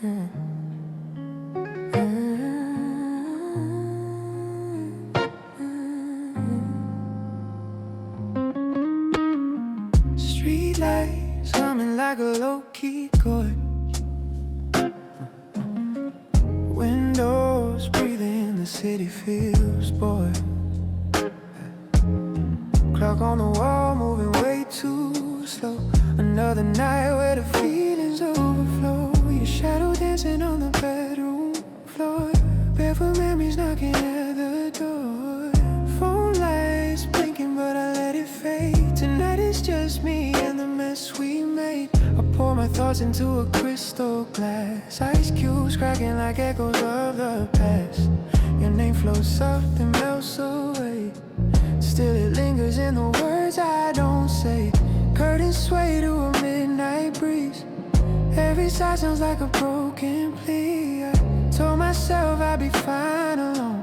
Street lights humming like a low-key chord. Windows breathing, the city feels bored. Clock on the wall moving way too slow. Another night where the feelings overflow. Your shadow dancing on the bedroom floor. Barefoot memories knocking at the door. Phone lights blinking but I let it fade. Tonight it's just me and the mess we made. I pour my thoughts into a crystal glass. Ice cubes cracking like echoes of the past. Your name floats up and melts away. Still it lingers in the words I don't say. Curtains sway to a midnight breeze. Every sigh sounds like a broken plea. I told myself I'd be fine alone,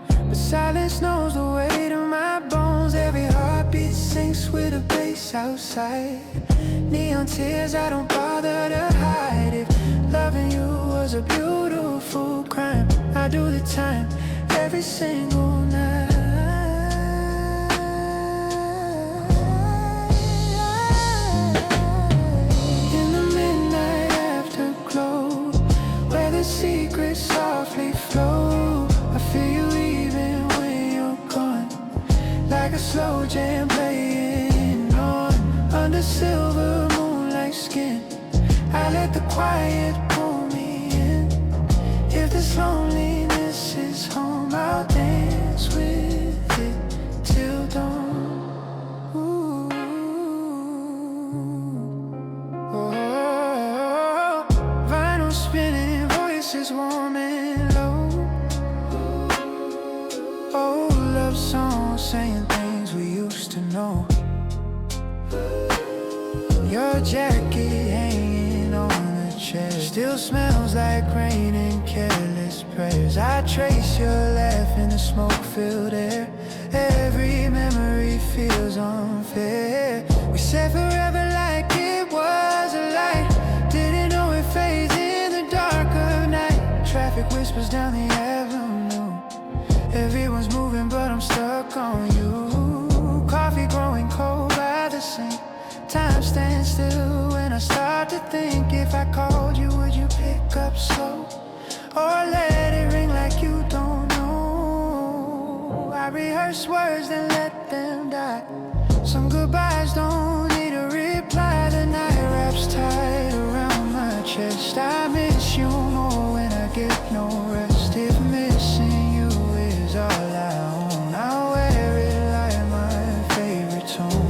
but silence knows the weight of my bones. Every heartbeat sinks with a bass outside. Neon tears I don't bother to hide. If loving you was a beautiful crime, I'd do the time every single night. Secrets softly flow. I feel you even when you're gone, like a slow jam playing on. Under silver moonlight skin, I let the quiet pull me in. If this loneliness is home, I'll dance with it till dawn. Vinyl spinning, voices warm and low. Old love songs saying things we used to know. Your jacket hanging on the chair still smells like rain and careless prayers. I trace your laugh in the smoke-filled air. Every memory feels unfair. We said forever like it was a light. Didn't know it fades in the dark of night. Traffic whispers down the avenue. Everyone's moving but I'm stuck on you. Coffee growing cold by the sink. Time stands still when I start to think. If I called you, would you pick up slow? Or let it ring like you don't know? I rehearse words then let them die. Some goodbyes don't need a reply. The night wraps tight around my chest. I miss you more when I get no rest. If missing you is all I own, I'll wear it like my favorite tone.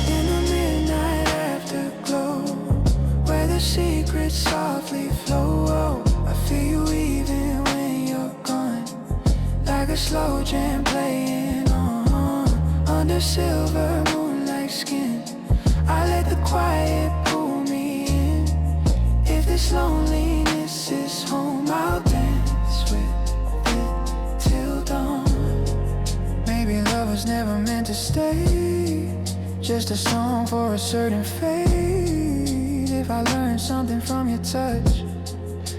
In the midnight afterglow, where the secrets softly flow, I feel you even when you're gone, like a slow jam playing on. Under silver moonlight skin, I let the quiet pull me in. If this loneliness is home, I'll dance with it till dawn. Maybe love was never meant to stay, just a song for a certain fate. If I learned something from your touch,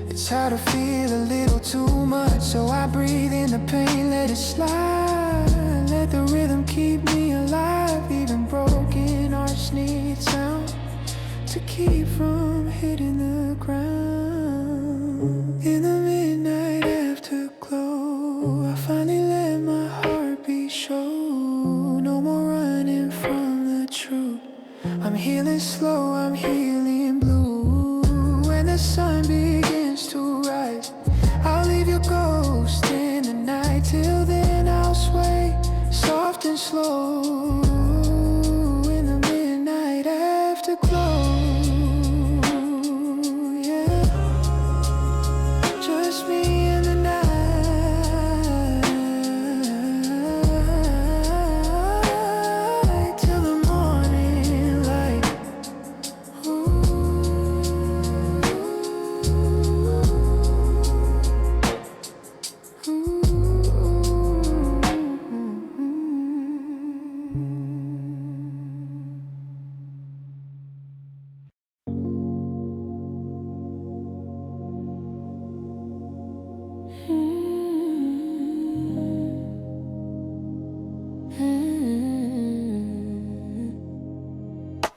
it's how to feel a little too much. So I breathe in the pain, let it slide. Let the rhythm keep me alive. Even broken hearts need sound to keep from hitting the ground. In the midnight afterglow, I finally let my heartbeat show. No more running from the truth. I'm healing slow, I'm healing blue. When the sun begins to rise, I'll leave your ghost in the night. Till then I'll sway soft and slow in the midnight afterglow. Yeah, just me and the night till the morning light. Ooh.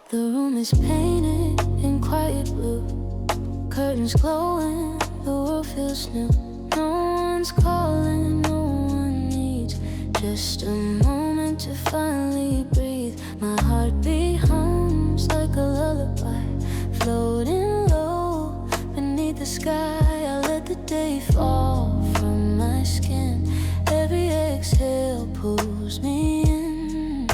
The room is painted in quiet blue, curtains glowing, the world feels new. No one's calling, no one needs just a moment to finally breathe. My heartbeat hums like a lullaby, floating low beneath the sky. I let the day fall from my skin. Every exhale pulls me in.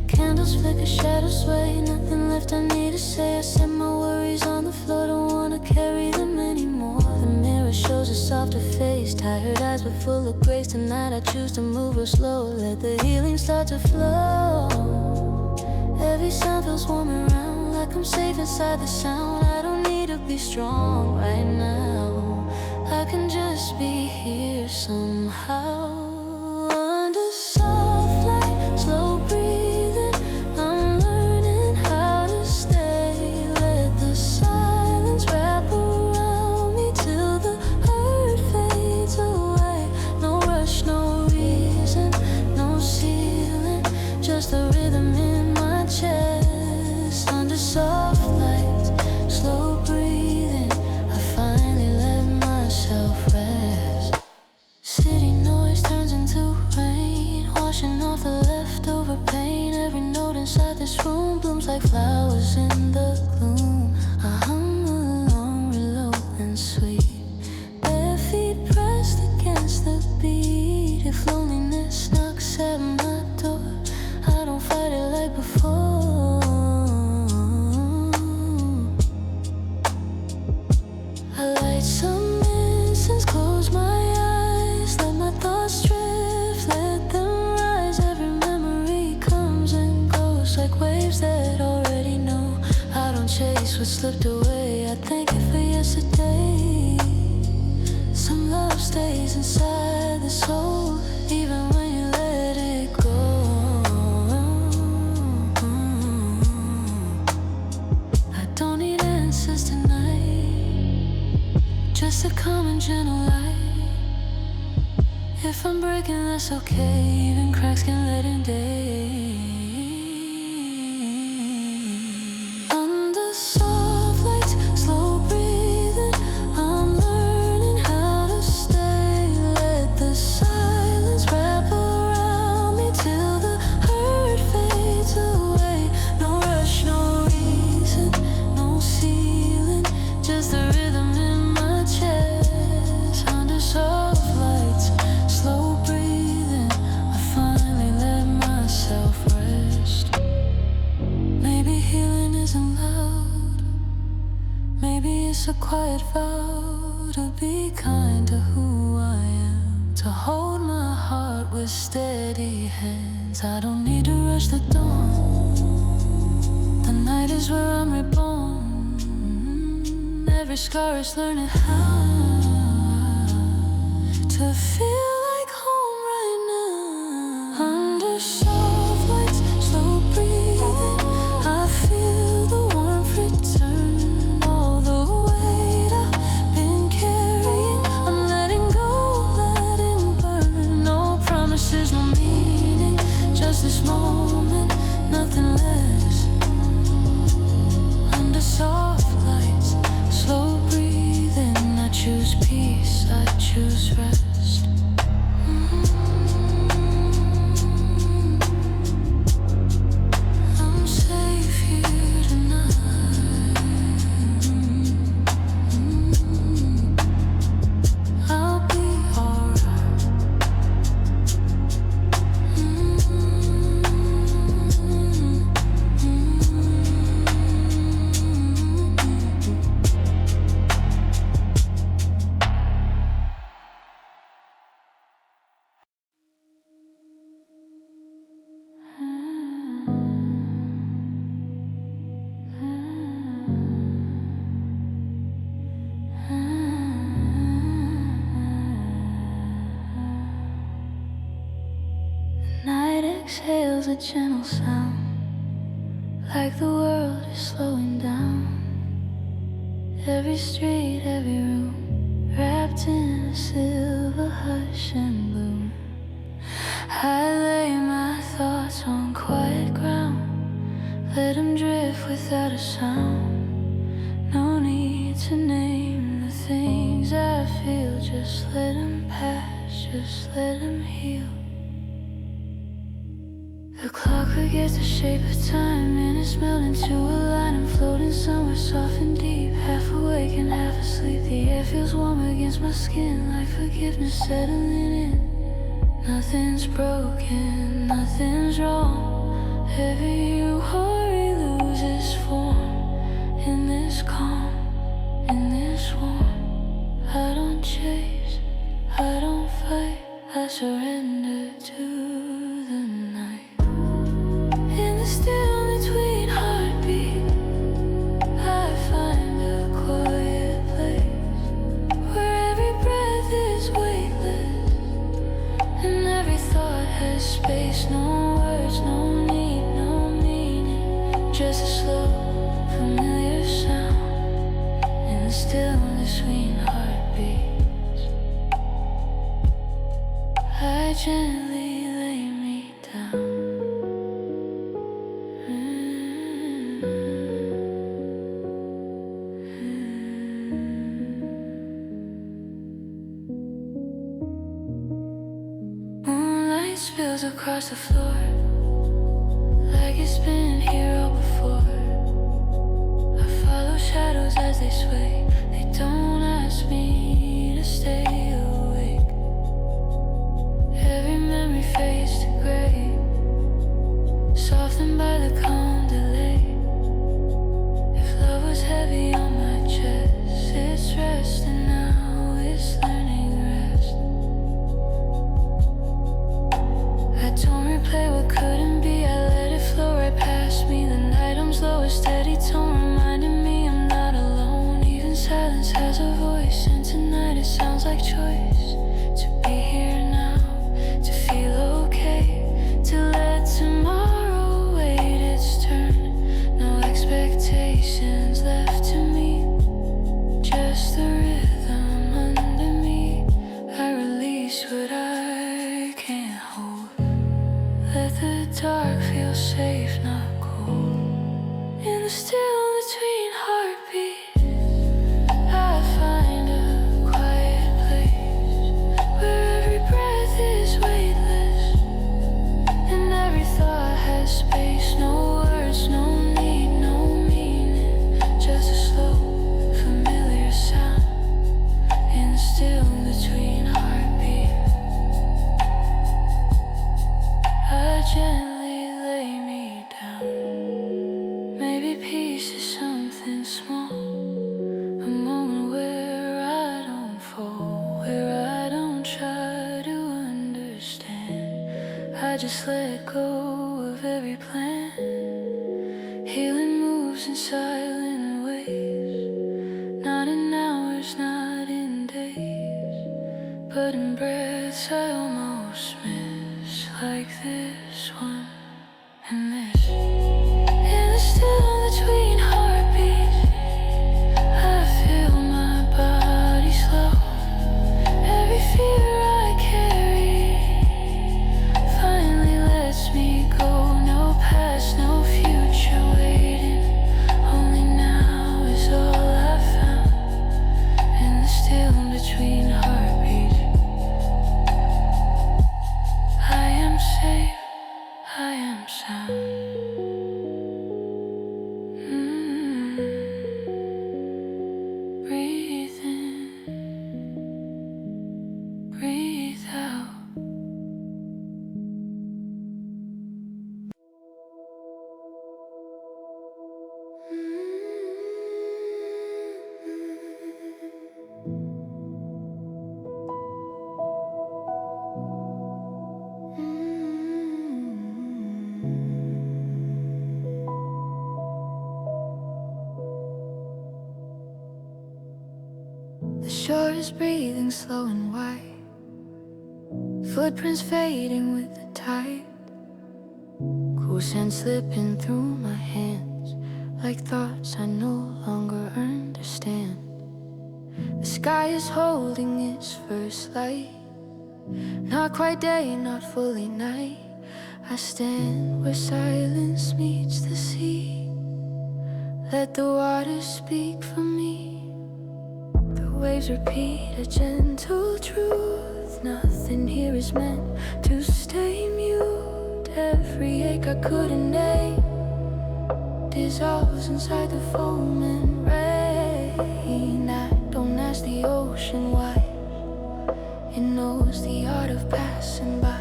Candles flicker, shadows sway, nothing left I need to say. I set my worries on the floor, don't wanna carry them anymore. The mirror shows a softer face, tired eyes but full of grace. Tonight I choose to move real slow, let the healing start to flow. Every sound feels warm around, like I'm safe inside the sound. I don't need to be strong right now, I can just be here somehow. Under soft light, slow breathing, I'm learning how to stay. Let the silence wrap around me till the hurt fades away. No rush, no reason, no ceiling, just the rhythm in my chest. Under soft light, slow breathing, I finally let myself rest. City noise turns into rain, washing off the leftover pain. Every note inside this room blooms like flowers in the gloom. I hum along, real low and sweet, bare feet pressed against the beat. If loneliness knocks at my door, I don't fight it like before. I light some incense, close my eyes, let my thoughts drift, let them rise. Every memory comes and goes like waves that already know. I don't chase what slipped away, I thank you for yesterday. Some love stays inside the soul, even when you let it go. I don't need answers tonight, just a calm and gentle light. If I'm breaking, that's okay, even cracks can let in day. Under soft lights, slow breathing, I'm learning how to stay. Let the silence wrap around me till the hurt fades away. No rush, no reason, no ceiling, just the rhythm in my chest. Under soft lights, slow breathing, I finally let myself rest. Maybe healing isn't loud, maybe it's a quiet vow to be kind to who I am, to hold my heart with steady hands. I don't need to rush the dawn, the night is where I'm reborn. Every scar is learning how to feel like home right now. Under soft lights, slow breathing, I feel the warmth return. All the weight I've been carrying, I'm letting go, letting burn. No promises, no meaning, just this moment, nothing less. Under soft lights, slow breathing, I choose peace, I choose rest. I'm safe here tonight. I'll be alright. Night exhales a gentle sound, like the world is slowing down. Every street, every room, wrapped in a silver hush and bloom. I lay my thoughts on quiet ground, Let them drift without a sound. No need to name the things I feel. Just let them pass, just let them heal. The clock forgets the shape of time, and it's melting into a line. I'm floating somewhere soft and deep, half awake and half asleep. The air feels warm against my skin, like forgiveness settling in. Nothing's broken, nothing's wrong. Every worry loses form in this calm, in this warmth. I don't chase, I don't fight, I surrender to the night. In the still between heartbeat, I find a quiet place where every breath is weightless and every thought has space. No words, no need, no meaning, just a slow, familiar sound in the stillness between heartbeats. I gently lay me down. Moonlight spills across the floor, like it's been here all before. I follow shadows as they sway. They don't ask me to stay awake. Every memory fades to gray, softened by the calm delay. If love was heavy on my chest, it's resting now, it's learning rest. I don't replay what couldn't be, I let it flow right past me. The night I'm slow, a steady tone reminding me I'm not alone. Even silence has a voice, and tonight it sounds like choice. To be here now, to feel okay, to let tomorrow wait its turn. No expectations left to me, just the rhythm under me. I release what I can't hold. Let the dark feel safe, not cold. In the still between heartbeats, I find a quiet place where every breath is weightless and every thought has space. No words, no need, no meaning, just a slow, familiar sound in the still between heartbeats. I gently lay me down. Maybe peace is something small, a moment where I don't fall, where I don't try to understand. I just let go of every plan. Healing moves in silent ways, not in hours, not in days, but in breaths I almost miss, like this one and this. In the still between heartbeats, I feel my body slow. Every fear I carry finally lets me go. No past, no future waiting, only now is all I found. In the still between heartbeats, I am safe, I am sound. Breathe in, breathe out. The shore is breathing slow and wide, footprints fading with the tide. Cool scent slipping through my hands, like thoughts I no longer understand. The sky is holding its first light, not quite day, not fully night. I stand where silence meets the sea. Let the water speak for me. The waves repeat a gentle truth. Nothing here is meant to stay mute. Every ache I couldn't name dissolves inside the foam and rain. I don't ask the ocean why. It knows the art of passing by.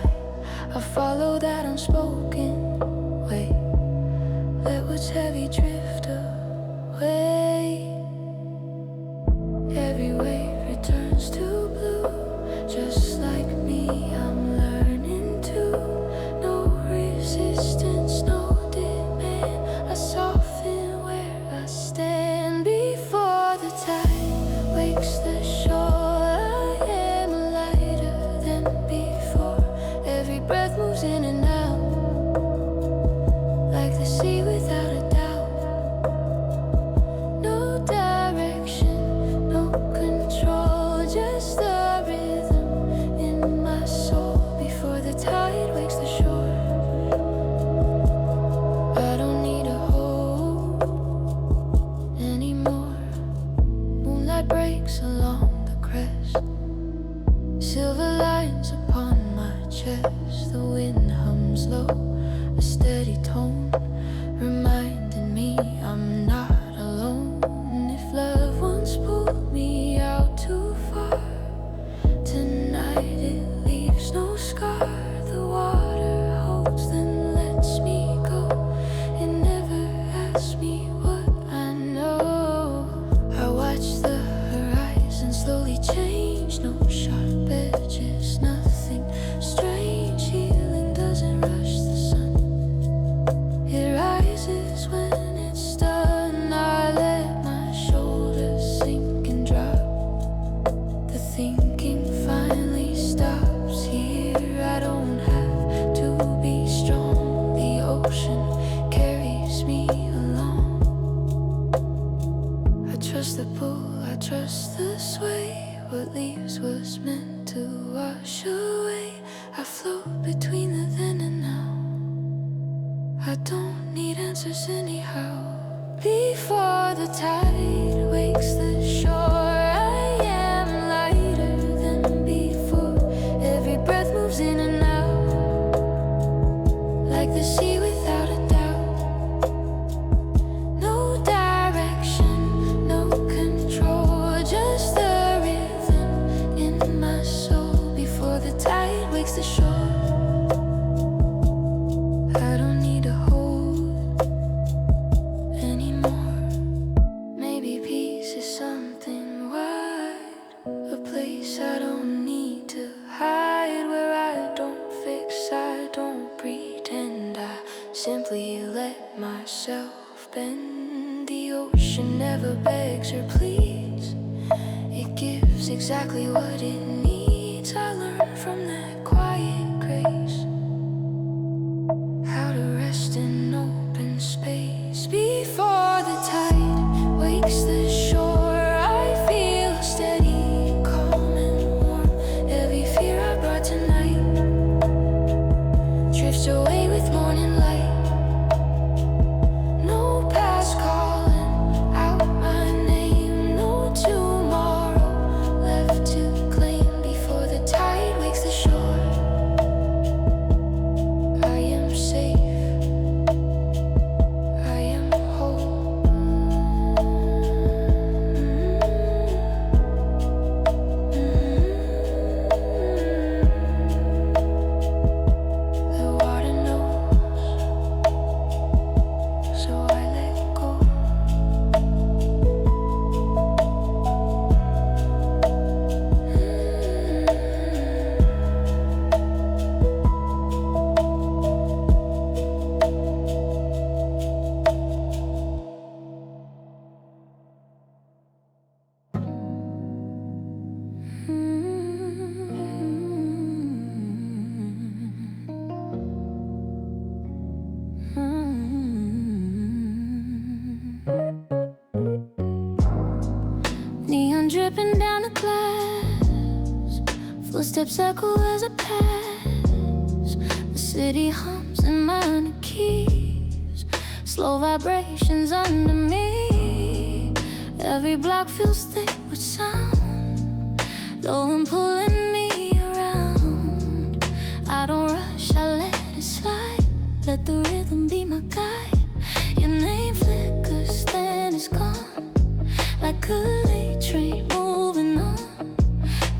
I follow that unspoken way. Let what's heavy drift away. Every wave returns to blue. Just like me, I'm learning to. No resistance, no demand. I soften where I stand before the tide wakes the shore. I am lighter than before. Every breath moves in and out, like the sea without a doubt. No direction, no control, just the rhythm in my soul before the tide wakes the shore. I don't need a hope anymore. Moonlight breaks along the crest, silver lines upon my chest. The wind hums low, a steady tone, reminding me I'm not alone. If love once pulled me out too far, tonight it leaves no scar. The water holds, then lets me go. It never asks me what I know. I watch the horizon slowly change. No sharp edges, nothing strange. Healing doesn't rush the sun. It rises when it's done. I let my shoulders sink and drop. The thinking finally stops here. I don't have to be strong. The ocean carries me along. I trust the pull, I trust the sway. What leaves was meant to wash away. I float between the then and now. I don't need answers anyhow. Before the tide wakes the shore, I am lighter than before. Every breath moves in and out, like the sea without a doubt. No direction, no control, just the rhythm in my soul before the tide wakes the shore. I don't need a hold anymore. Maybe peace is something wide, a place I don't need to hide, where I don't fix, I don't pretend. I simply let myself bend. The ocean never begs or pleads, it gives exactly what it needs. I learned from that quiet grace how to rest in open space. Before the tide wakes the shore, I feel steady, calm and warm. Every fear I brought tonight drifts away with morning light. No past calling out my name, no tomorrow left to claim. Before the tide wakes the shore, I am safe, I am whole. The water knows, so I let go. Neon dripping down the glass, footsteps echo as I pass. The city hums in minor keys, slow vibrations under me. Every block feels thick with sound, though I'm pulling me around. I don't rush, I let it slide. Let the rhythm be my guide. Your name flickers, then it's gone, like a late train moving on.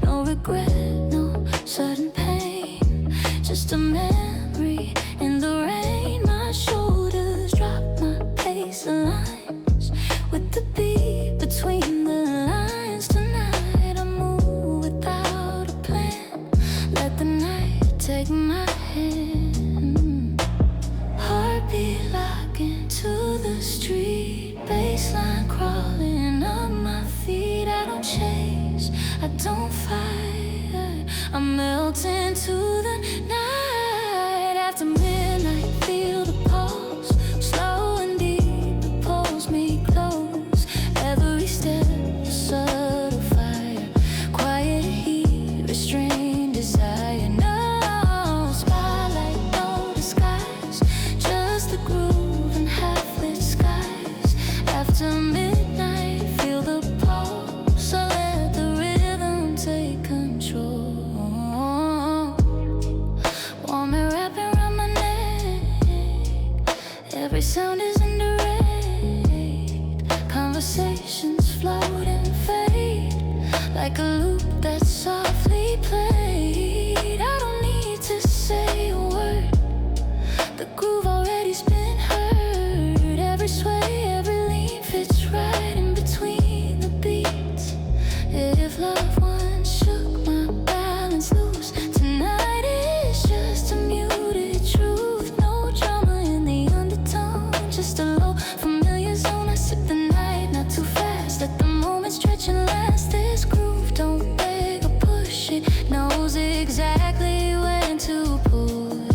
No regret, no sudden pain, just a memory in the rain. My shoulders drop, my pace aligns with the beat between the lines. Tonight I move without a plan. Let the night take my hand. Heartbeat locking to the street, bassline crawling up my feet. I don't chase, I don't fight, I'm melting to the night. After midnight, feel the pulse, slow and deep, it pulls me close. Every step, a subtle fire, quiet heat, restrained desire. No spotlight, no disguise, just the groove and half-lit skies. After midnight, feel the pulse, so let the rhythm take control. Warm and wrapping around my neck, every sound is indirect. Conversations float and fade, like a loop that's softly played. I don't need to say a word, the groove already's been heard. Every sway, every lean fits right in between the beats. If loved ones shook my balance loose, tonight is just a muted truth. No drama in the undertone, just a low familiar zone. I sip the night, not too fast, let the moment stretch and last. This groove don't beg or push, it knows exactly when to pull.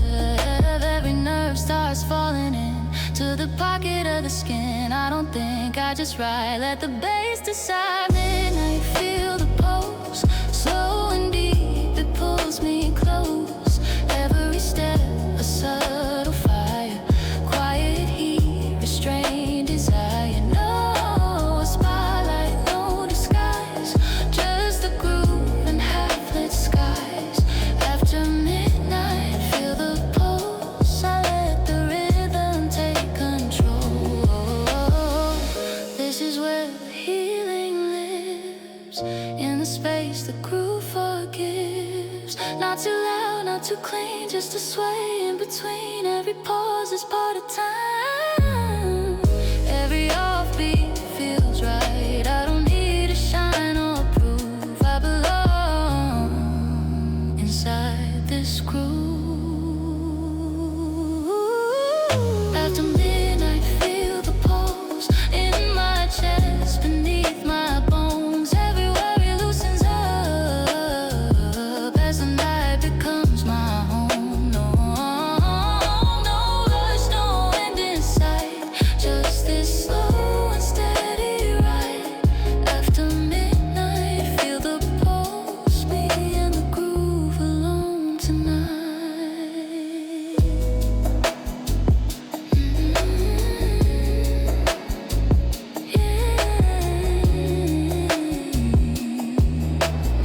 Every nerve starts falling in to the pocket of the skin. I don't think, I just ride, let the bass decide. Midnight, feel the pulse, slow and deep, it pulls me close. Every step, a subtle fire, quiet heat, restrained desire. No spotlight, no disguise, just the groove and half-lit skies. After midnight, feel the pulse, I let the rhythm take control. This is where the healing lives, in the space the groove forgives. Not too loud, not too clean, just a sway in between. Every pause is part of time, every offbeat feels right. I don't need to shine or prove, I belong inside this groove. After midnight, feel the pulse in my chest, beneath my bones. Every worry loosens up as the night becomes my home. No, no rush, no end in sight, just this slow and steady ride. After midnight, feel the pulse, me and the groove alone tonight.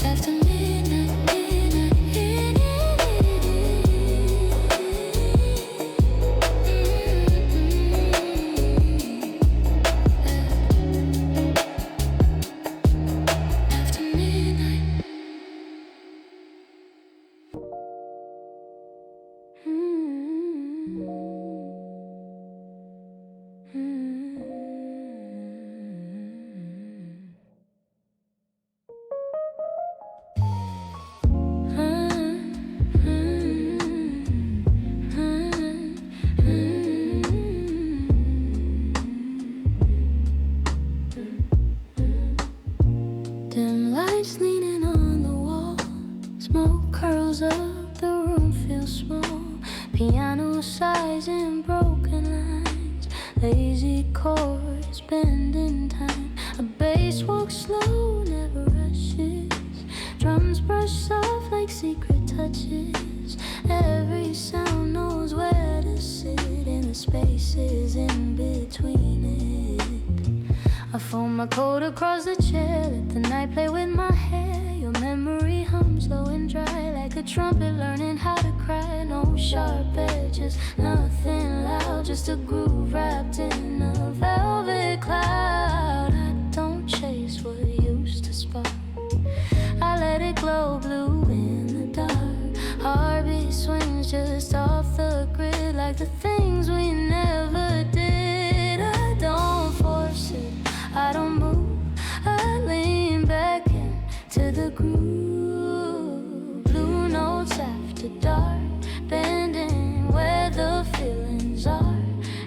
After midnight, after midnight. Dim lights leaning on the wall, smoke curls up, the room feels small. Piano sighs in broken lines, lazy chords bend in time. A bass walks slow, never rushes, drums brush soft like secret touches. Every sound knows where to sit in the spaces in between it. I fold my coat across the chair, let the night play with my hair. Your memory hums low and dry like a trumpet learning how to cry. No sharp edges, nothing loud, just a groove wrapped in a velvet cloud. I don't chase what used to spark, I let it glow blue in the dark. Heartbeat swings just off the grid like the things we never did. I don't force it, I don't move, I lean back into the groove. Blue notes after dark, bending where the feelings are.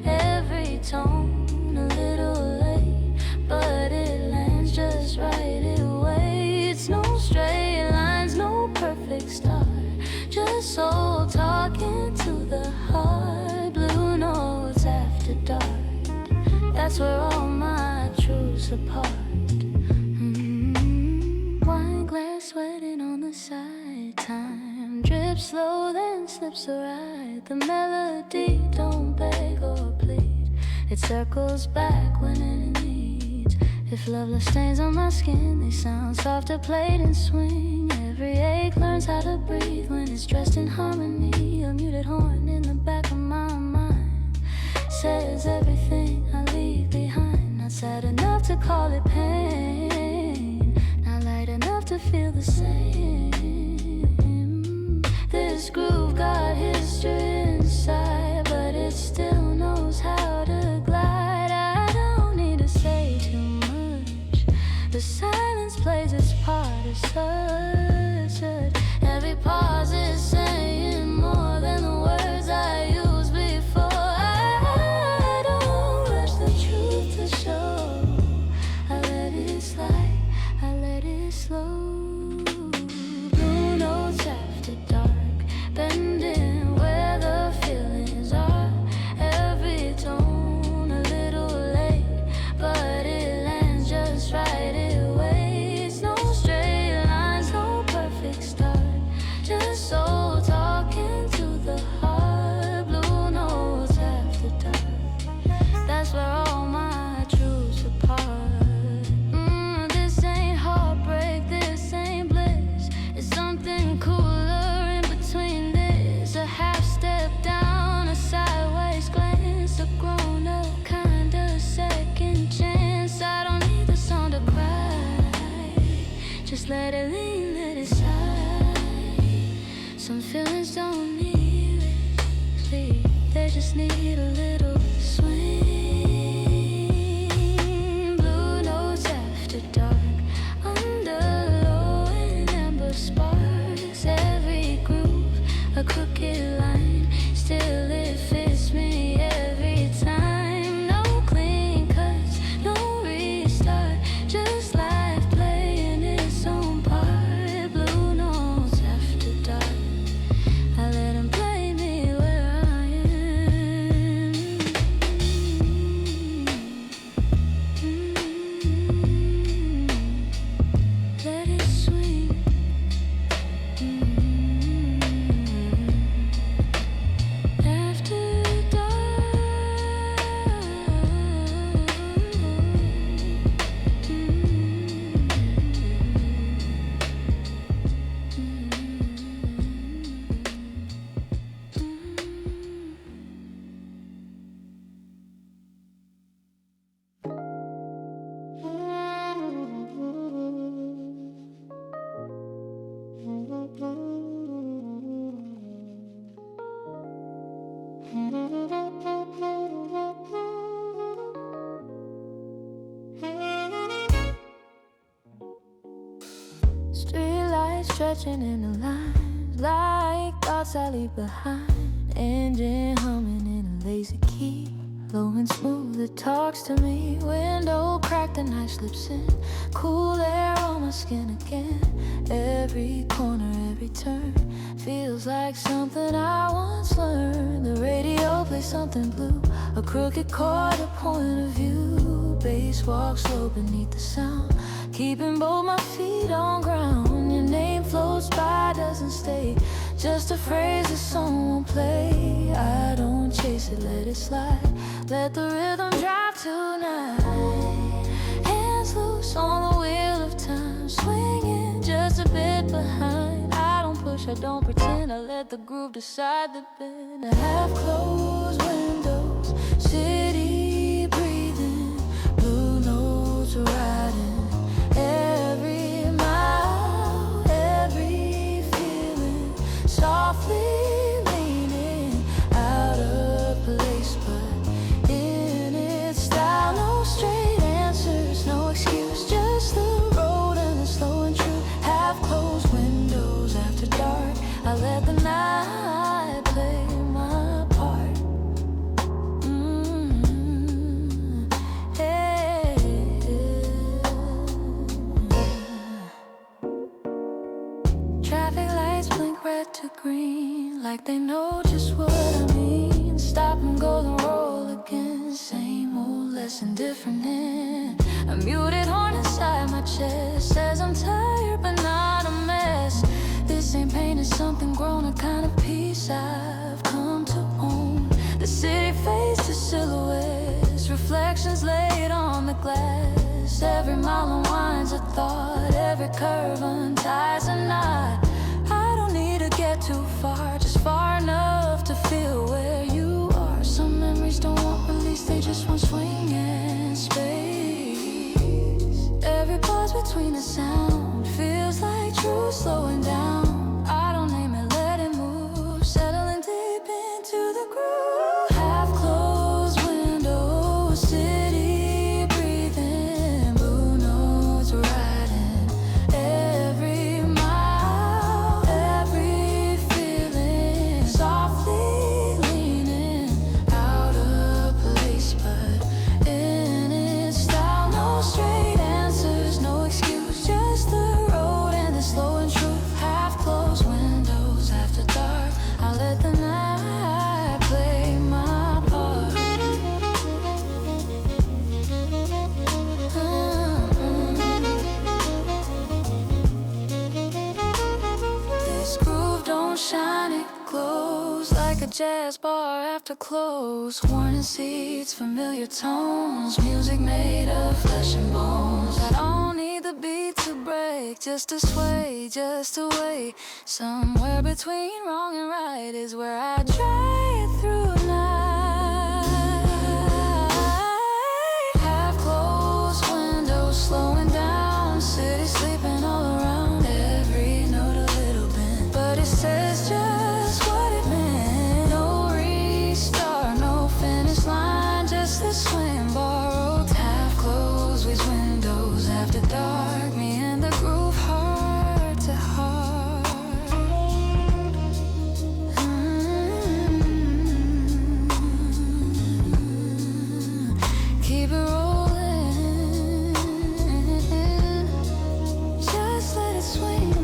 Every tone a little late, but it lands just right. It waits, no straight lines, no perfect start, just soul talking to the heart. Blue notes after dark, that's where all my truths apart. Wine glass sweating on the side, time drips slow then slips right. The melody don't beg or plead, it circles back when it needs. If loveless stains on my skin, they sound softer played and swing. Every ache learns how to breathe when it's dressed in harmony. A muted horn in the back of my mind says everything I leave behind. Not sad enough to call it pain, not light enough to feel the same. This groove got history inside, but it still knows how to glide. I don't need to say too much, the silence plays its part as such. Every pause is saying more than the words I used before. I don't rush the truth to show, I let it slide, I let it slow. Blue notes after dark, bending where the feelings are. Every tone a little late, but it lands just right. It waits, no straight lines, no perfect start, just soul talking to the heart. Blue notes after dark, that's where all my truths apart. This ain't heartbreak, this ain't bliss, it's something cooler in between this. A half step down, a sideways glance, a grown up kind of second chance. I don't need the song to cry, just let it lean, let it slide. Some feelings don't need sleep, they just need a little swing. Blue notes after dark, under low and amber sparks. Every groove a crooked line, still it fits me every time. No clean cuts, no restart, just life playing its own part. Blue notes after dark, I let him play me where I am. Let it swing. After streetlights stretching in the lines like thoughts I leave behind. Engine humming in a lazy key, low and smooth, it talks to me. Window cracked, the night slips in, cool air on my skin again. Every corner, every turn feels like something I once learned. The radio plays something blue, a crooked chord, a point of view. Bass walks slow beneath the sound, keeping both my feet on ground. Your name floats by, doesn't stay, just a phrase the song won't play. I don't chase it, let it slide, let the rhythm drive tonight. loose on the wheel of time, swinging just a bit behind. I don't push, I don't pretend, I let the groove decide the bend. I have closed windows, city breathing, blue notes riding every mile, every feeling, softly leaning out of place, but in its style. No straight answers, no excuse, just the road and the slow and true. Half closed windows after dark, I let the night play my part. Hey. Traffic lights blink red to green, like they know just what I mean. Stop and go then roll again, same old lesson, different end. A muted horn inside my chest says I'm tired but not a mess. This ain't pain, it's something grown, a kind of peace I've come to own. The city fades to silhouettes, reflections laid on the glass. Every mile unwinds a thought, every curve unties a knot. I don't need to get too far, just far enough to feel where you are. Some memories don't want release, they just want swing and space. Every pause between the sound feels like true slowing down. I don't name it, let it move, settling deep into the groove. Half closed windows, city breathing, blue notes riding every mile, every feeling, softly leaning out of place, but in its style. No straight answers, no excuse, just the road and the slow and true. Half closed windows after dark, I let the night play my part. This groove don't shine, it glows like a jazz bar after close. Worn seats, familiar tones, music made of flesh and bones. I don't need the beat to break, just to sway, just to wait. Somewhere between wrong and right is where I try it through night. Half closed windows slowing down, city sleeping all around. Every note a little bent, but it says just what it meant. No restart, no finish line, just the swing borrowed. Half closed with windows after dark, me and the groove heart to heart. Keep it rolling, just let it swing.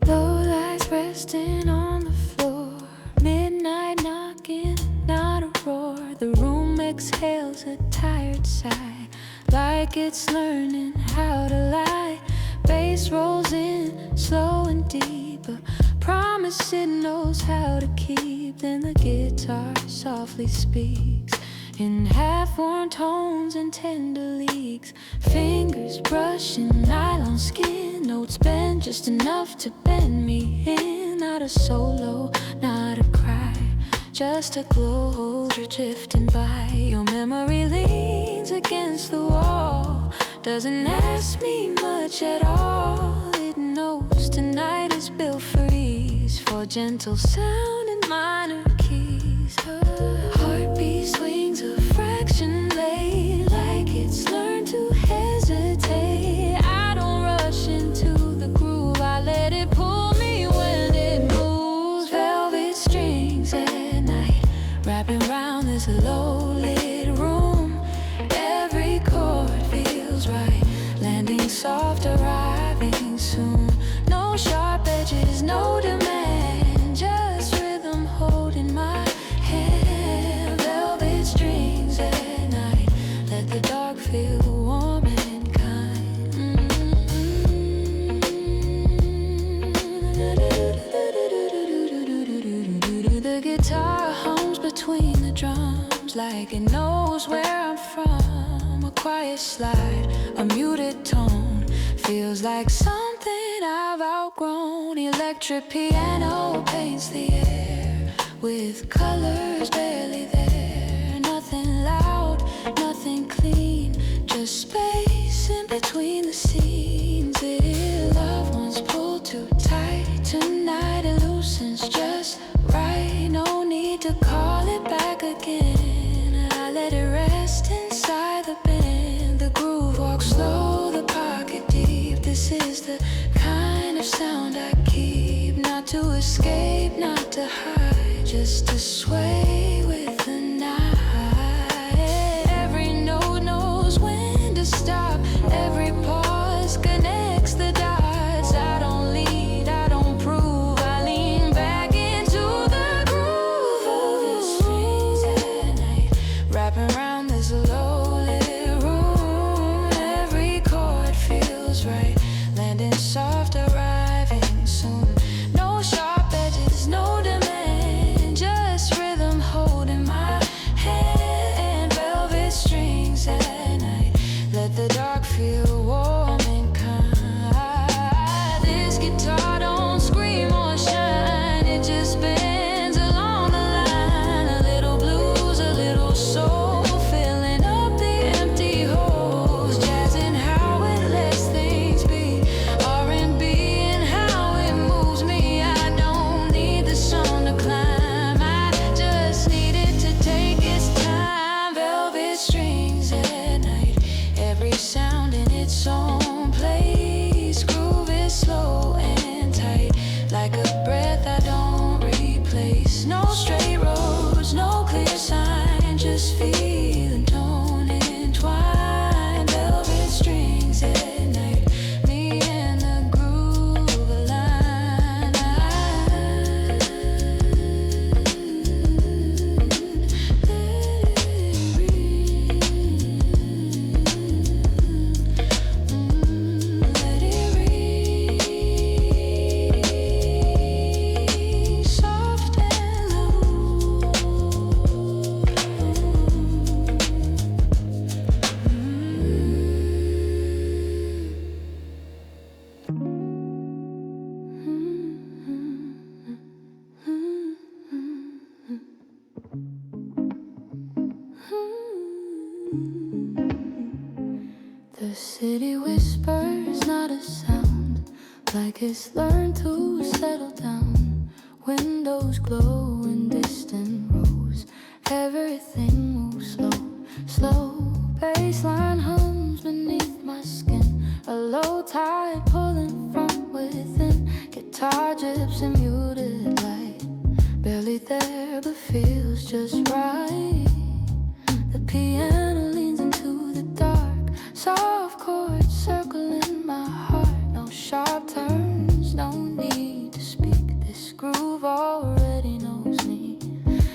Low lights resting on the floor, midnight knocking, not a roar. The room exhales a tired sigh, like it's learning how to lie. Bass rolls in, slow and deep, a promise it knows how to keep. Then the guitar softly speaks in half-worn tones and tender leagues. Fingers brushing nylon skin, notes bend just enough to bend me in. Not a solo, not a cry, just a glow drifting by. Your memory leans against the wall, doesn't ask me much at all. It knows tonight is built for ease, for Your gentle sound in minor keys. Her heartbeat swings a fraction late, like it's learned to hesitate. I don't rush into the groove, I let it pull me when it moves. Velvet strings at night, wrapping around this low-lit room. Every chord feels right, landing soft, arriving soon. No sharp edges, no demand, just rhythm holding my hand. Velvet strings at night, let the dark feel warm and kind. The guitar hums between the drums, like it knows where I'm from. A quiet slide, a muted tone, feels like something I've outgrown. Electric piano paints the air with colors barely there. Nothing loud, nothing clean, just space in between the scenes. If loved ones pull too tight tonight, it loosens just right. No need to call it back again. I let it rest inside the band. The groove walks slow, the pocket deep. This is the kind of sound I keep, not to escape, not to hide, just to sway with the night. Every note knows when to stop, every pause connects the dots. I don't lead, I don't prove, I lean back into the groove. Velvet strings at night, wrapping around this low-lit room. Every chord feels right, landing soft, arriving soon. No sharp edges, no demand, just rhythm holding my hand. Velvet strings at night, let the dark feel warm and kind. This guitar don't scream or shine, it just bends along the line. A little blues, a little soul, filling up the empty holes. Jazz and how it lets things be, R&B and how it moves me. I don't need the song to climb, I just need it to take its time. Velvet strings at night, every sound in its own place. Groove is slow and tight, like a breath I don't replace. No straight roads, no clear sign, just feel and tone entwined. Velvet strings at night, me and the groove align. Let it ring, soft and low. The city whispers, not a sound, like it's learned to settle down. Windows glow in distant rows, everything moves slow, slow. Bassline hums beneath my skin, a low tide pulling from within. Guitar drips in muted light, barely there but feels just right. The piano leans into the dark, soft chords circling my heart. No sharp turns, no need to speak. This groove already knows me.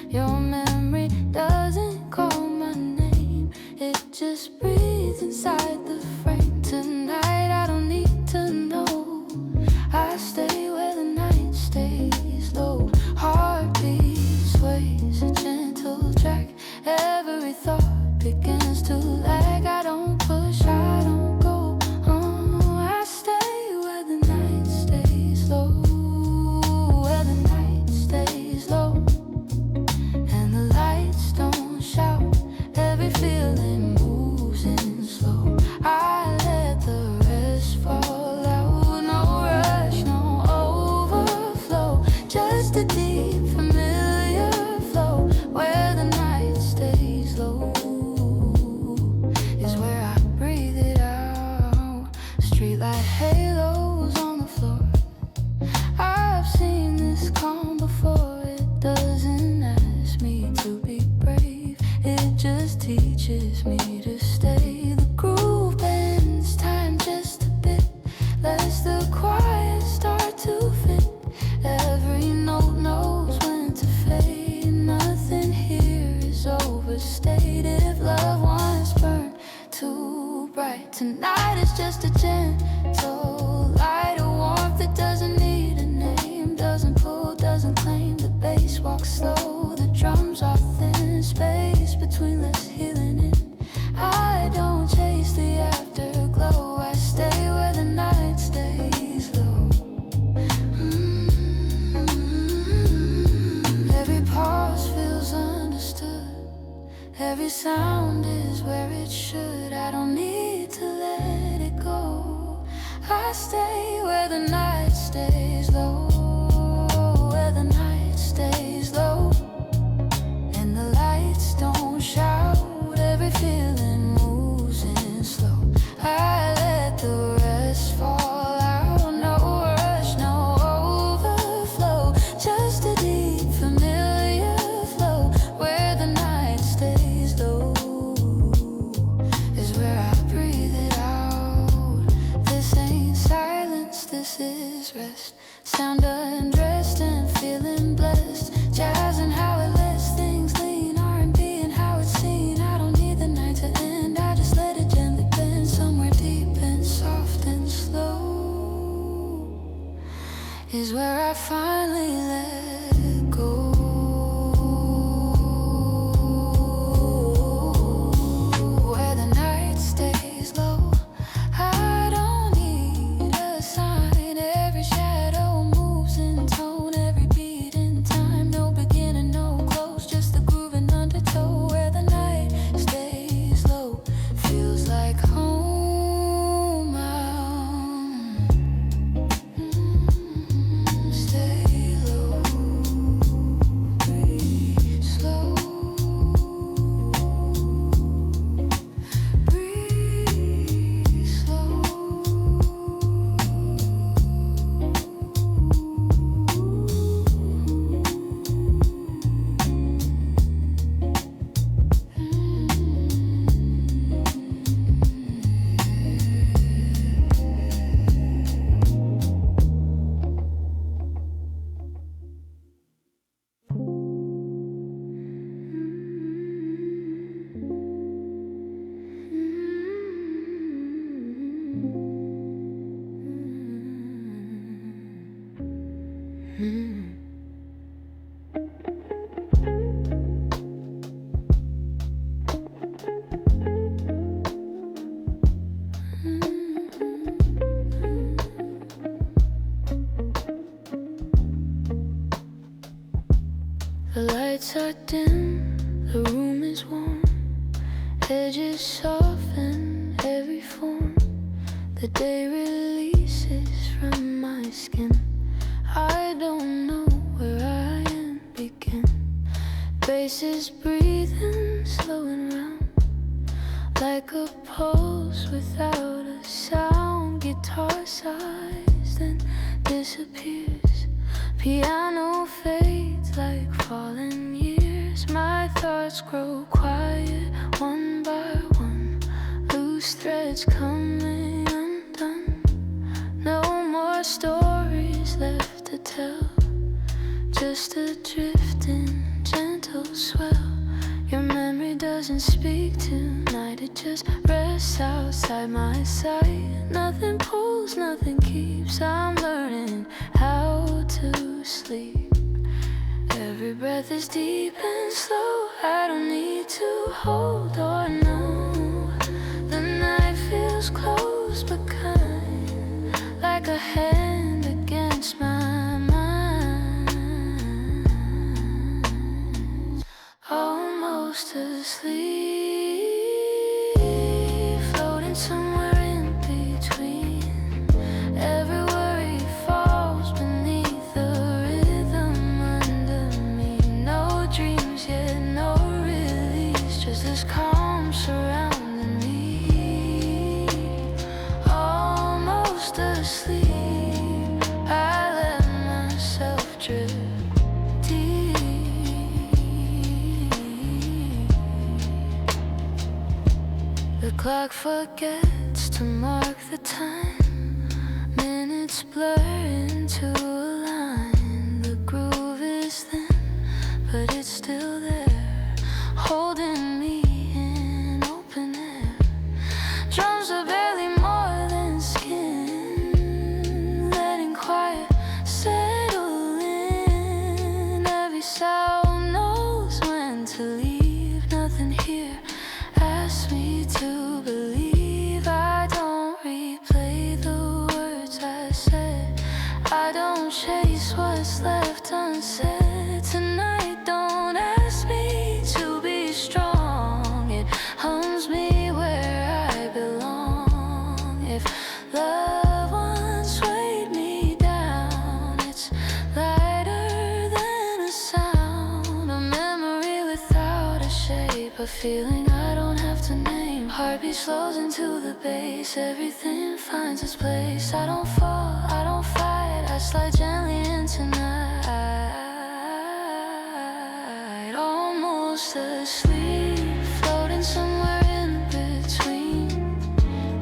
Your memory doesn't call my name, it just breathes inside the frame. Tonight I don't need to know, I stay where the night stays low. Heartbeat sways, a gentle track, every thought begins to lag. I don't push, I quiet start to fit. Every note knows when to fade. Nothing here is overstated. If love once burned too bright, tonight is just a gentle light, a warmth that doesn't need a name, doesn't pull, doesn't claim. The bass walks slow, the drums are thin, space between let's healing it. I don't chase the afterglow, I stay where the night stays low. Every pause feels understood, every sound is where it should. I don't need to let it go, I stay where the night stays low, where the night stays low. And the lights don't shout, every feeling moves in slow. I let the rest fall out, no rush, no overflow, just a deep familiar flow. Where the night stays low is where I breathe it out. This ain't silence, this is rest. Sound undressed and feeling blessed. Jazz and how it lets things lean. R&B and how it's seen. I don't need the night to end, I just let it gently bend. Somewhere deep and soft and slow is where I finally let go. Where the night stays low, I don't need a sign. Every shadow moves in tone, every beat in time. No beginning, no close, just the groove and undertow. Where the night stays low, feels like home. Stay low, breathe slow, breathe slow. The lights are dim, the room is warm, edges soften every form. The day releases from my skin. I don't know where I am begin. Bass is breathing, slowing round, like a pulse without a sound. Guitar sighs, then disappears. Piano fades like fallen years. My thoughts grow quiet, one by one. Loose threads coming undone. No more stories left to tell, just a drifting, gentle swell. Your memory doesn't speak tonight, it just rests outside my sight. Nothing pulls, nothing keeps. I'm learning how to sleep. Every breath is deep and slow. I don't need to hold or know. The night feels close but kind, like a hand against my mind. Almost asleep, floating somewhere in between. Every worry falls beneath the rhythm under me. No dreams yet, no release, just this calm surrounding me. Almost asleep, I let myself drift deep. The clock forgets to mark the time. Minutes Movements blur into a line. The groove is thin, but it's still there, holding me in open air. Drums are barely more than skin, letting quiet settle in. Every sound knows when to leave. Nothing here asks me to believe. I don't replay the words I said. I don't chase what's left unsaid. Tonight don't ask me to be strong. It hums me where I belong. If love once weighed me down, it's lighter than a sound. A memory without a shape, a feeling I don't have to name. Heartbeat slows into the bass, everything finds its place. I don't fall, I don't fight, I slide gently into night. Almost asleep, floating somewhere in between.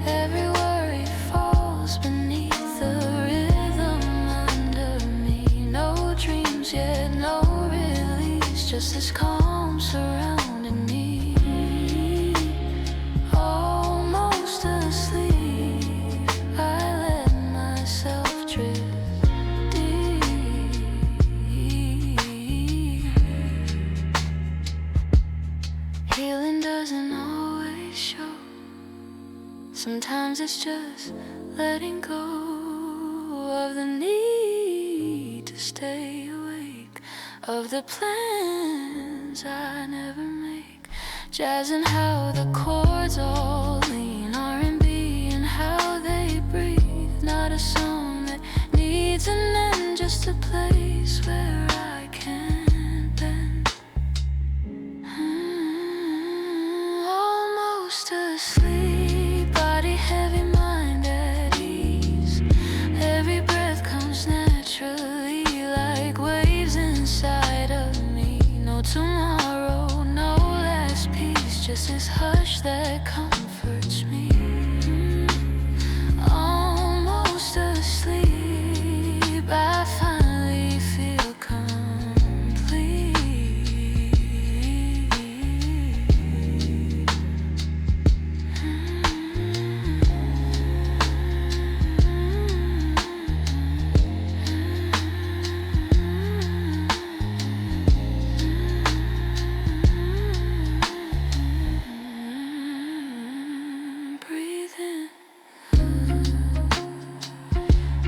Every worry falls beneath the rhythm under me. No dreams yet, no release, just this calm surrounding me. Almost asleep, I let myself drift deep. Healing doesn't always show. Sometimes it's just letting go of the need to stay awake, of the plans I never make. Jazz and how the chords all lean, R&B and how they breathe. Not a song that needs an end, just a place where I can bend. Almost asleep, body heavy, mind at ease. Every breath comes naturally, like waves inside of me. No tomorrow, no last peace, just this hush that comforts me. Almost asleep, I finally feel complete. Breathe in,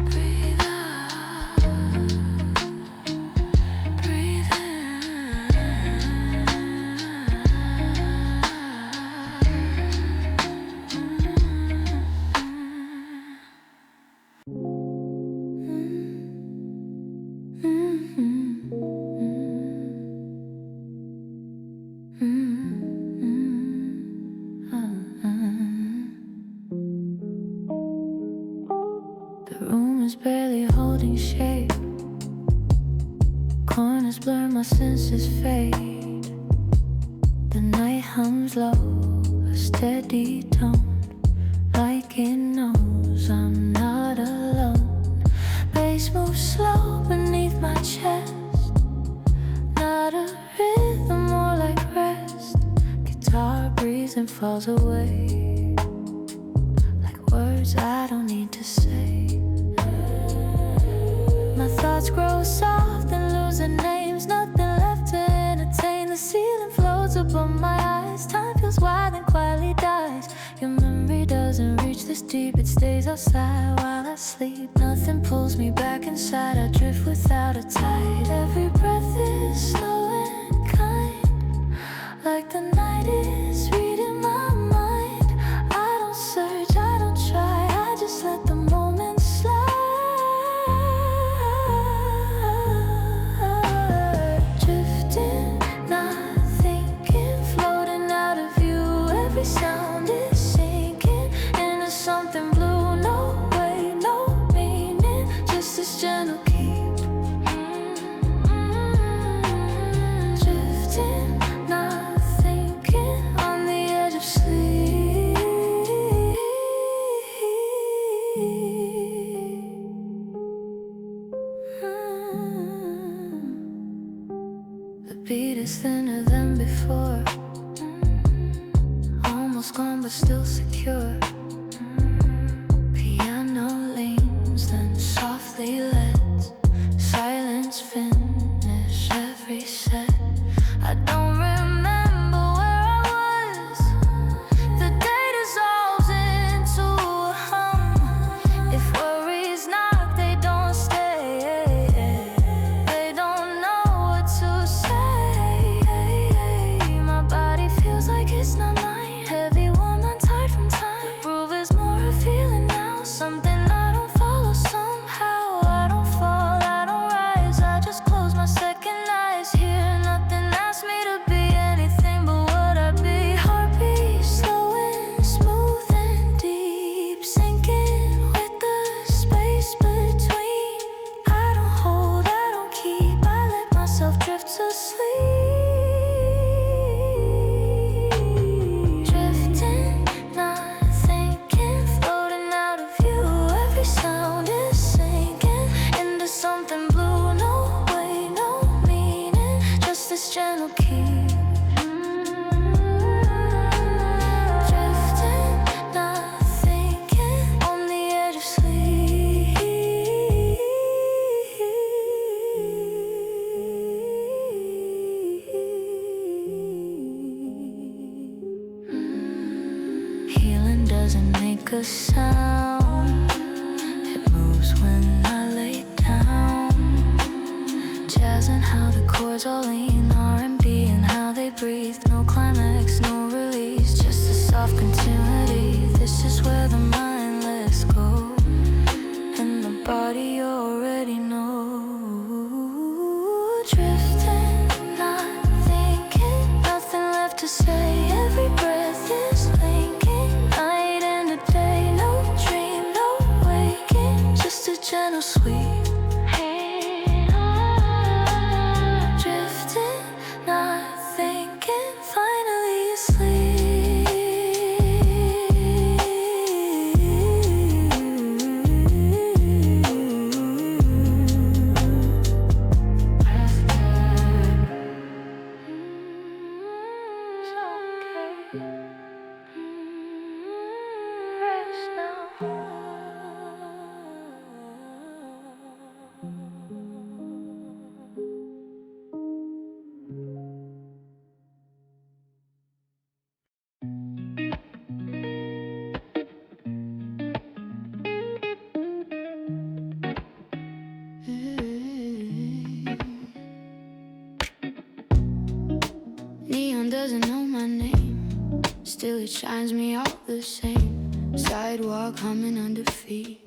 breathe out, breathe in. The room is barely holding shape. Corners blur, my senses fade. The night hums low, a steady tone, like it knows I'm not alone. Bass moves slow beneath my chest, not a rhythm, more like rest. Guitar breathes and falls away, like words I don't need to say. My thoughts grow soft and lose their names. Nothing left to entertain. The ceiling floats above my eyes. Time feels wide and quietly dies. Your memory doesn't reach this deep. It stays outside while I sleep. Nothing pulls me back inside. I drift without a tide. Every breath is slow and kind, like the night is reading my mind. I don't search, I don't try, I just let the moment slide. Drifting, not thinking, floating out of view. Every sound is sinking into something blue. No way, no meaning, just this gentle keep. Drifting, not thinking, on the edge of sleep. beat is thinner than before. Almost gone but still secure. Piano leans, then softly lets silence finish every set. I don't remember where I was. The day dissolves into a hum. If worries knock, they don't stay. They don't know what to say. My body feels like it's not mine. Heavy, warm, untied from time. The groove is more a feeling now. Something I don't follow somehow. I don't fall, I don't rise. I just close my second eyes. Hear nothing, ask me to be anything but what I be. Heartbeat slow and smooth and deep, sinking with the space between. I don't hold, I don't keep. I let myself drift to sleep. Drifting, not thinking, floating out of view. Every sound is sinking into something blue. No way, no meaning, just this gentle key. Drifting, not thinking, on the edge of sleep. Healing doesn't make a sound. It moves when I lay down. Jazz and how the chords all lean, R&B and how they breathe. No climax, no release, just a soft continuity. This is where the mind lets go, and the body already knows. Drifting, not thinking, nothing left to say. Every breath is linking, night and a day. No dream, no waking, just a gentle sweep. Drifting, not thinking, finally asleep. It's okay. Rest now. Neon doesn't know my name, still it shines me all the same. Sidewalk humming under feet,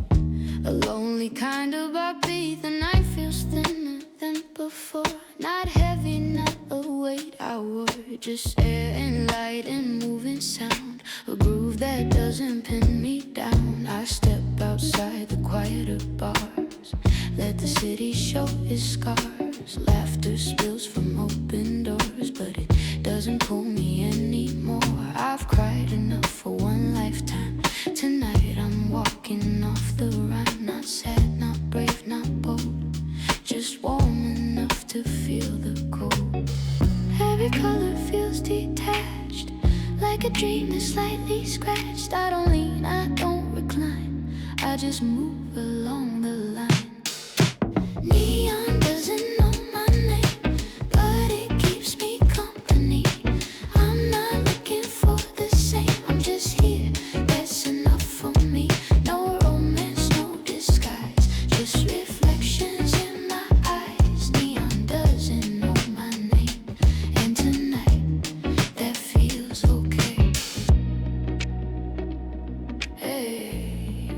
a lonely kind of upbeat. The night feels thinner than before, not heavy, not a weight I wore. Just air and light and moving sound, a groove that doesn't pin me down. I step outside the quieter bars, let the city show its scars. Laughter spills from open doors, but it doesn't pull me anymore. I've cried enough for one lifetime. Tonight I'm walking off the rhyme. Not sad, not brave, not bold, just warm enough to feel the cold. Every color feels detached, like a dream that's slightly scratched. I don't lean, I don't recline, I just move along the line. Neon doesn't know my name, but it keeps me company. I'm not looking for the same, I'm just here, that's enough for me. No romance, no disguise, just reflections in my eyes. Neon doesn't know my name, and tonight that feels okay. Hey,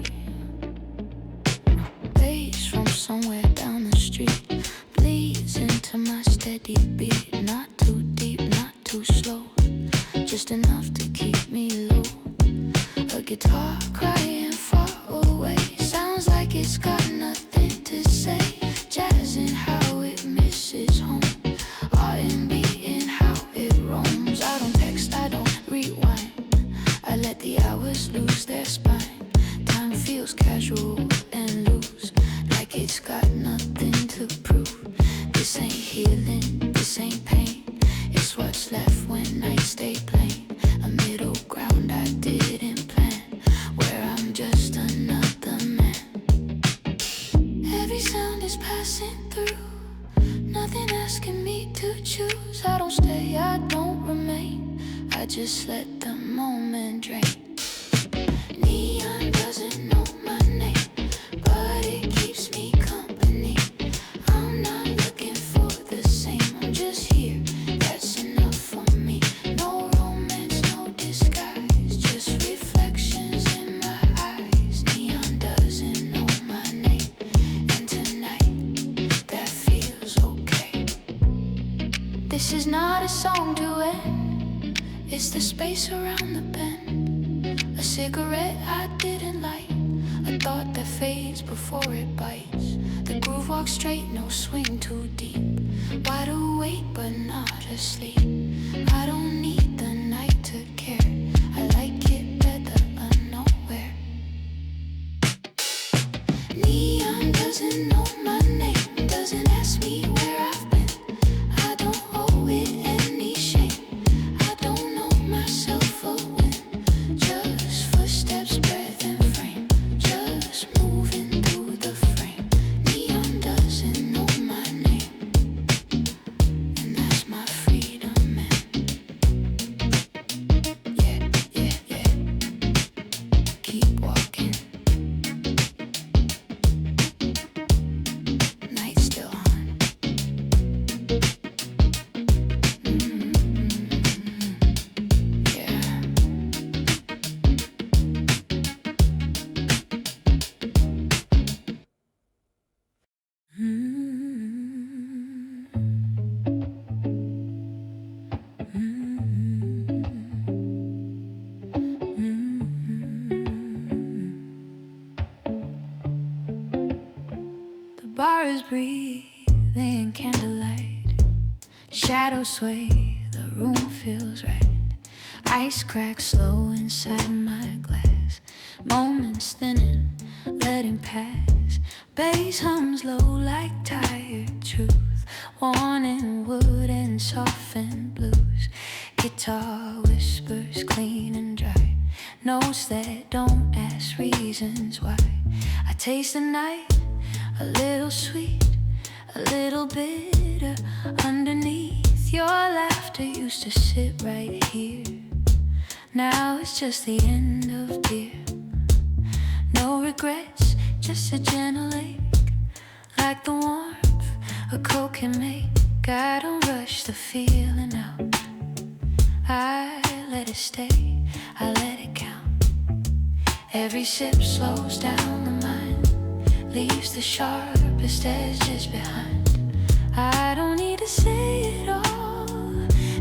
bass from somewhere down the street bleeds into my steady beat. Not too deep, not too slow, just enough to keep me low. A guitar crying far away, sounds like it's got nothing to say. Jazz and how it misses home, R&B and how it roams. I don't text, I don't rewind, I let the hours lose their spine. Time feels casual and loose, like it's got nothing to prove. This ain't healing, this ain't pain, just passing through. Nothing asking me to choose. I don't stay, I don't remain. I just let the moment drain. Neon doesn't know my name, but it keeps me company. I'm not looking for the same, I'm just here, that's enough for me. No romance, no disguise, just reflections in my eyes. Neon doesn't know my name, and tonight, that feels okay. This is not a song to end, it's the space around the bend. A cigarette I didn't light, a thought that fades before it bites. The groove walks straight, no swing too deep. Wide awake but not asleep. I don't need the night to care, I like it better unaware. Neon doesn't know my name, doesn't ask me where I've been. I don't owe it any shame, I don't know myself a win. Just footsteps, breath and frame, just moving through the frame. Neon doesn't know my name, and that's my freedom, man. Yeah, yeah, yeah. Keep walking. Night's still on. Yeah. The bar is breathing candlelight. Shadows sway, the room feels right. Ice cracks slow inside my glass. Moments thinning, letting pass. Bass hums low like tired truth. Warning wood and softened blues. Guitar whispers clean and dry. Notes that don't ask reasons why. I taste the night, a little sweet, a little bitter. Underneath your laughter used to sit right here. Now it's just the end of beer. No regrets, just a gentle ache, like the warmth a coke can make. I don't rush the feeling out, I let it stay, I let it count. Every sip slows down the mind, leaves the sharpest edges behind. I don't need to say it all,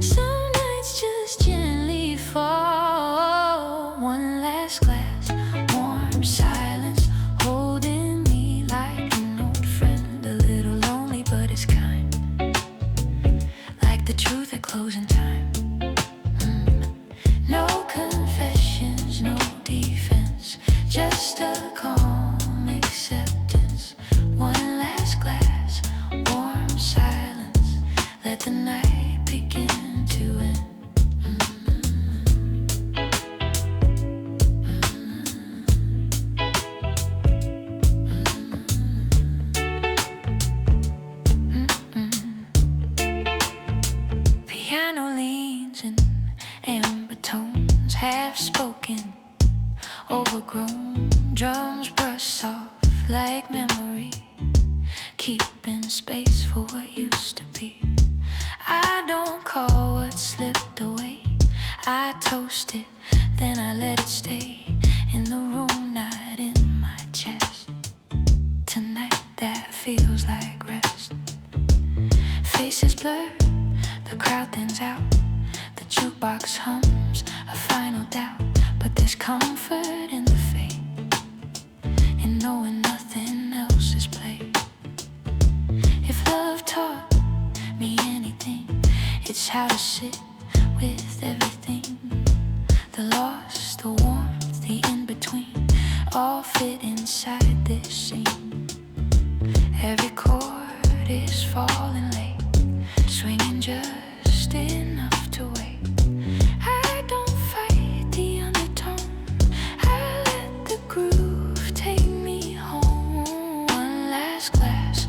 some nights just gently fall. One last glass, warm silence, holding me like an old friend. A little lonely but it's kind, like the truth at closing time. No confessions, no defense, just a calm acceptance. One last glass, warm silence, let the night begin to end. Piano leans in amber tones, half spoken, overgrown. Drums brush off like memory, keeping space for what used to be. I don't call what slipped away, I toast it, then I let it stay in the room, not in my chest. Tonight that feels like rest. Faces blur, the crowd thins out, the jukebox hums a final doubt. But there's comfort in the fate, in knowing nothing else is played. If love taught me anything, it's how to sit with everything. The loss, the warmth, the in-between, all fit inside this scene. Every chord is falling late, swinging just enough to wait. I don't fight the undertone, I let the groove take me home. One last glass,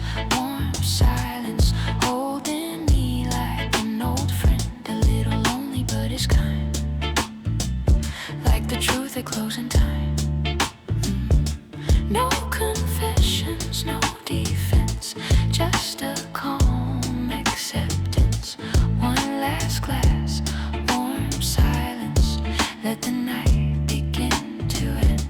no defense, just a calm acceptance. One last glass, warm silence. Let the night begin to end.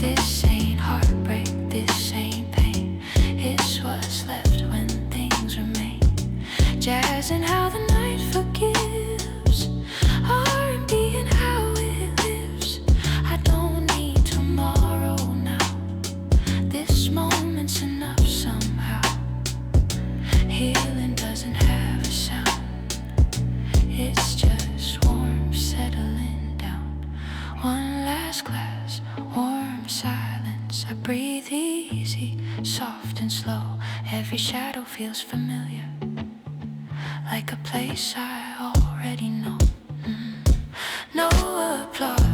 This ain't heartbreak, this ain't pain. It's what's left when things remain. Jazz and how the night forgives. R&B and how it lives. I don't need tomorrow now. This moment's enough somehow. Healing doesn't have a sound. It's just warm settling down. One last glass, warm silence. I breathe easy, soft and slow. Every shadow feels familiar, like a place I already know. No applause.